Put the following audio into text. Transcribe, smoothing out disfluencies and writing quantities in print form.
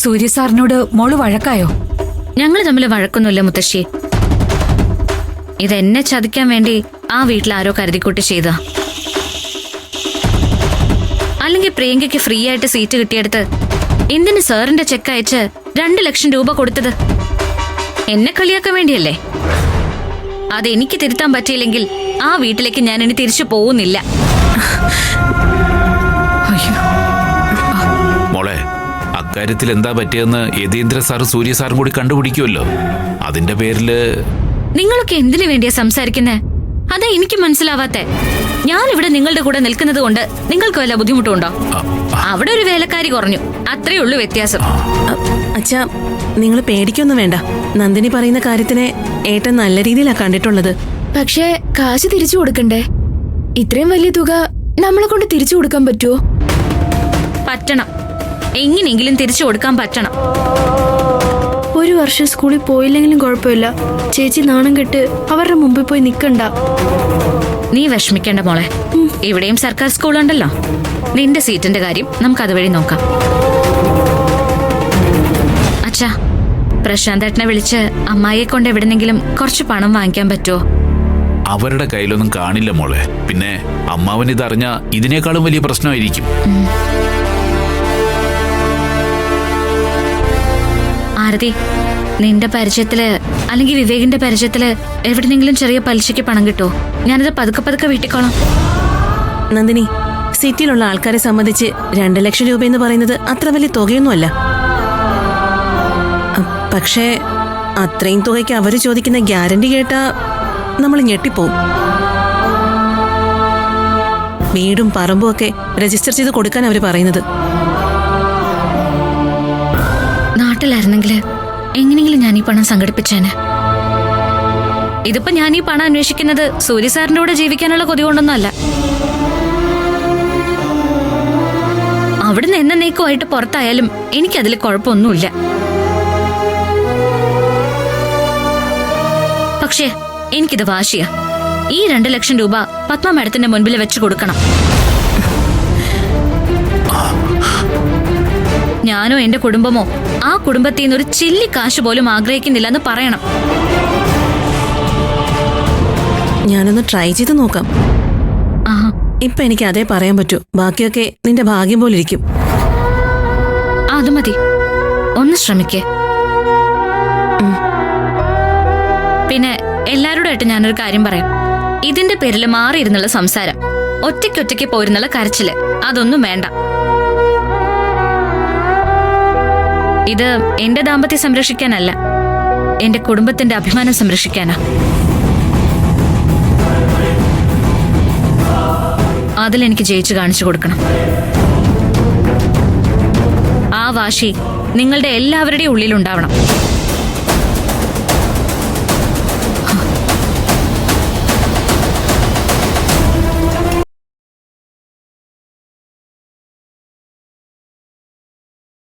സൂര്യ സാറിനോട് മോള് വഴക്കായോ? ഞങ്ങൾ തമ്മിൽ വഴക്കൊന്നുമില്ല മുത്തശ്ശി. ഇതെന്നെ ചതിക്കാൻ വേണ്ടി ആ വീട്ടിൽ ആരോ കരുതിക്കൂട്ടി ചെയ്ത. അല്ലെങ്കിൽ പ്രിയങ്കയ്ക്ക് ഫ്രീ ആയിട്ട് സീറ്റ് കിട്ടിയെടുത്ത് എന്തിന് സാറിന്റെ ചെക്ക് അയച്ച് 2 ലക്ഷം രൂപ കൊടുത്തത്? എന്നെ കളിയാക്കാൻ വേണ്ടിയല്ലേ? അതെനിക്ക് തിരുത്താൻ പറ്റിയില്ലെങ്കിൽ ആ വീട്ടിലേക്ക് ഞാൻ ഇനി തിരിച്ചു പോകുന്നില്ല. മോളെ, അക്കാര്യത്തിൽ എന്താ പറ്റിയെന്ന് യതീന്ദ്ര സാറും സൂര്യ സാറും കൂടി കണ്ടുപിടിക്കുമല്ലോ. അതിന്റെ പേരില് നിങ്ങളൊക്കെ എന്തിനു വേണ്ടിയാ സംസാരിക്കുന്നേ? അതാ എനിക്ക് മനസ്സിലാവാത്തെ. ഞാനിവിടെ നിങ്ങളുടെ കൂടെ നിൽക്കുന്നത് കൊണ്ട് നിങ്ങൾക്ക് വല്ല ബുദ്ധിമുട്ടുണ്ടോ? അവിടെ ഒരു വേലക്കാരി കുറഞ്ഞു, അത്രേ ഉള്ളൂ വ്യത്യാസം. അച്ഛാ, നിങ്ങൾ പേടിക്കൊന്നും വേണ്ട. നന്ദിനി പറയുന്ന കാര്യത്തിനെ ഏട്ടൻ നല്ല രീതിയിലാ കണ്ടിട്ടുള്ളത്. പക്ഷേ കാശ് തിരിച്ചു കൊടുക്കണ്ടേ? ഇത്രയും വലിയ തുക നമ്മളെ കൊണ്ട് തിരിച്ചു കൊടുക്കാൻ പറ്റുമോ? പറ്റണം, എങ്ങനെയെങ്കിലും തിരിച്ചു കൊടുക്കാൻ പറ്റണം. ഒരു വർഷം സ്കൂളിൽ പോയില്ലെങ്കിലും കുഴപ്പമില്ല. ചേച്ചി നാണം കെട്ട് അവരുടെ മുമ്പിൽ പോയി നിക്കണ്ട. നീ വിഷമിക്കേണ്ട മോളെ, ഇവിടെയും സർക്കാർ സ്കൂളുണ്ടല്ലോ. നിന്റെ സീറ്റിന്റെ കാര്യം നമുക്ക് അതുവഴി നോക്കാം. അച്ഛാ, പ്രശാന്ത് ഏട്ടനെ വിളിച്ച് അമ്മായിയെ കൊണ്ട് എവിടെന്നെങ്കിലും കുറച്ച് പണം വാങ്ങിക്കാൻ പറ്റുമോ? അവരുടെ കയ്യിലൊന്നും കാണില്ല മോളെ. പിന്നെ അമ്മാവൻ ഇതറിഞ്ഞ ഇതിനേക്കാളും വലിയ പ്രശ്നമായിരിക്കും. ആരതി, നിന്റെ പരിചയത്തില് അല്ലെങ്കിൽ വിവേകിന്റെ പരിചയത്തില് എവിടെന്നെങ്കിലും ചെറിയ പലിശയ്ക്ക് പണം കിട്ടുമോ? ഞാനത് പതുക്കെ പതുക്കെ വീട്ടിക്കോളാം. നന്ദിനി, സിറ്റിയിലുള്ള ആൾക്കാരെ സംബന്ധിച്ച് 2 ലക്ഷം രൂപ എന്ന് പറയുന്നത് അത്ര വലിയ തുകയൊന്നുമല്ല. പക്ഷേ അത്രയും തുകയ്ക്ക് അവര് ചോദിക്കുന്ന ഗ്യാരണ്ടി കേട്ടാ നമ്മൾ ഞെട്ടിപ്പോവും. വീടും പറമ്പും ഒക്കെ രജിസ്റ്റർ ചെയ്ത് കൊടുക്കാൻ അവര് പറയുന്നത്. നാട്ടിലായിരുന്നെങ്കിൽ എങ്ങനെയെങ്കിലും ഞാൻ ഈ പണം സംഘടിപ്പിച്ചേനെ. ഇതിപ്പോ ഞാൻ ഈ പണം അന്വേഷിക്കുന്നത് സൂര്യ സാറിന്റെ കൂടെ ജീവിക്കാനുള്ള കൊതി കൊണ്ടൊന്നും അല്ല. അവിടുന്ന് എന്നേക്കുമായിട്ട് പുറത്തായാലും എനിക്കതിൽ കുഴപ്പമൊന്നുമില്ല. പക്ഷേ എനിക്കിത് വാശിയാ. ഈ 2 ലക്ഷം രൂപ പത്മ മാഡത്തിന്റെ മുൻപിൽ വെച്ച് കൊടുക്കണം. ഞാനോ എന്റെ കുടുംബമോ ആ കുടുംബത്തിൽ നിന്ന് ഒരു ചില്ലി കാശ് പോലും ആഗ്രഹിക്കുന്നില്ലെന്ന് പറയണം. ഞാനൊന്ന് ട്രൈ ചെയ്ത് നോക്കാം. ഇപ്പൊ എനിക്ക് അതേ പറയാൻ പറ്റൂ. ബാക്കിയൊക്കെ നിന്റെ ഭാഗ്യം പോലെ ഇരിക്കും. അത് മതി, ഒന്ന് ശ്രമിക്കേ. പിന്നെ എല്ലാരോടായിട്ട് ഞാനൊരു കാര്യം പറയാം. ഇതിന്റെ പേരിൽ മാറിയിരുന്നുള്ള സംസാരം, ഒറ്റയ്ക്കൊറ്റയ്ക്ക് പോയിരുന്നുള്ള കരച്ചില്, അതൊന്നും വേണ്ട. ഇത് എന്റെ ദാമ്പത്യം സംരക്ഷിക്കാനല്ല, എന്റെ കുടുംബത്തിന്റെ അഭിമാനം സംരക്ഷിക്കാനാ. അതിലെനിക്ക് ജയിച്ചു കാണിച്ചു കൊടുക്കണം. ആ വാശി നിങ്ങളുടെ എല്ലാവരുടെയും ഉള്ളിലുണ്ടാവണം.